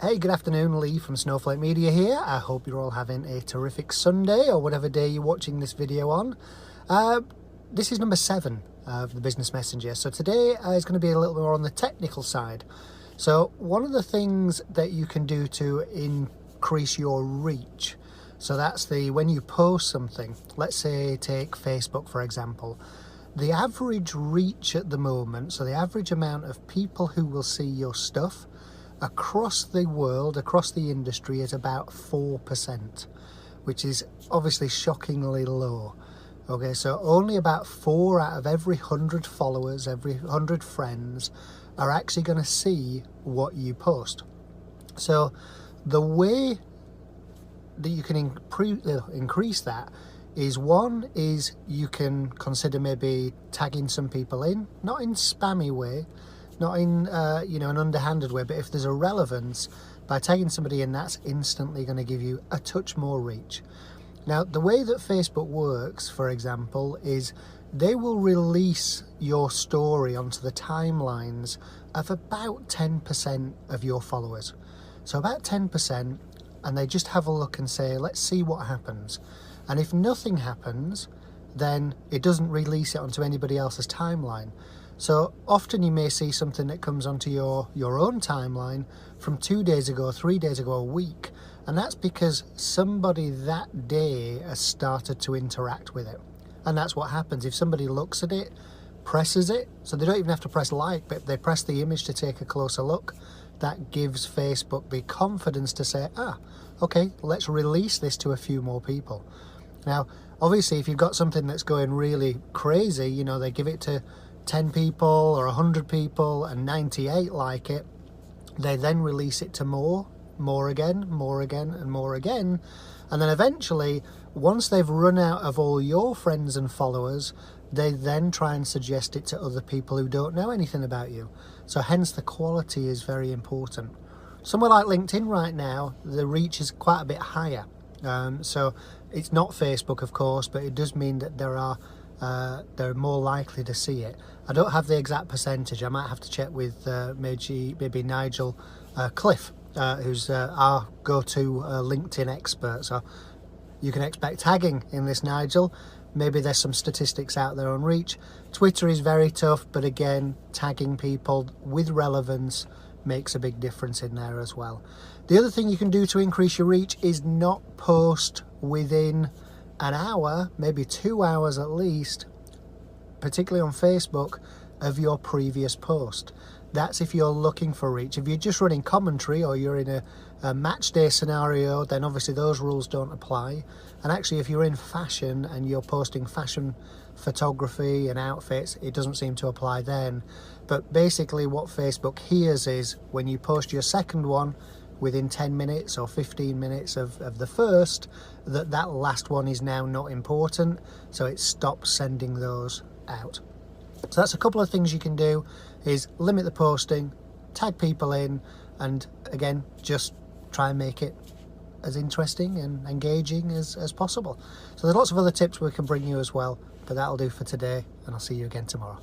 Hey, good afternoon, Lee from Snowflake Media here. I hope you're all having a terrific Sunday or whatever day you're watching this video on. This is number 7 of the Business Messenger. So today is going to be a little more on the technical side. So one of the things that you can do to increase your reach, so that's when you post something, let's say take Facebook for example, the average reach at the moment, so the average amount of people who will see your stuff across the world, across the industry, is about 4%, which is obviously shockingly low. Okay, so only about 4 out of every 100 followers, every 100 friends are actually going to see what you post. So the way that you can increase that is, one is you can consider maybe tagging some people in, not in spammy way, not in an underhanded way, but if there's a relevance, by tagging somebody in, that's instantly going to give you a touch more reach. Now, the way that Facebook works, for example, is they will release your story onto the timelines of about 10% of your followers. So about 10%, and they just have a look and say, let's see what happens. And if nothing happens, then it doesn't release it onto anybody else's timeline. So often you may see something that comes onto your own timeline from 2 days ago, 3 days ago, a week, and that's because somebody that day has started to interact with it. And that's what happens. If somebody looks at it, presses it, so they don't even have to press like, but they press the image to take a closer look, that gives Facebook the confidence to say, okay, let's release this to a few more people. Now, obviously, if you've got something that's going really crazy, they give it to 10 people or 100 people and 98 like it, they then release it to more again, and more again, and then eventually, once they've run out of all your friends and followers, they then try and suggest it to other people who don't know anything about you. So hence the quality is very important. Somewhere like LinkedIn right now, the reach is quite a bit higher. So it's not Facebook, of course, but it does mean that they're more likely to see it. I don't have the exact percentage. I might have to check with maybe Nigel Cliff, who's our go-to LinkedIn expert. So you can expect tagging in this, Nigel. Maybe there's some statistics out there on reach. Twitter is very tough, but again, tagging people with relevance makes a big difference in there as well. The other thing you can do to increase your reach is not post within an hour, maybe 2 hours at least, particularly on Facebook, of your previous post. That's if you're looking for reach. If you're just running commentary or you're in a match day scenario, then obviously those rules don't apply. And actually, if you're in fashion and you're posting fashion photography and outfits, it doesn't seem to apply then. But basically what Facebook hears is when you post your second one within 10 minutes or 15 minutes of the first, that last one is now not important, so it stops sending those out. So that's a couple of things you can do, is limit the posting, tag people in, and again, just try and make it as interesting and engaging as possible. So there's lots of other tips we can bring you as well, but that'll do for today, and I'll see you again tomorrow.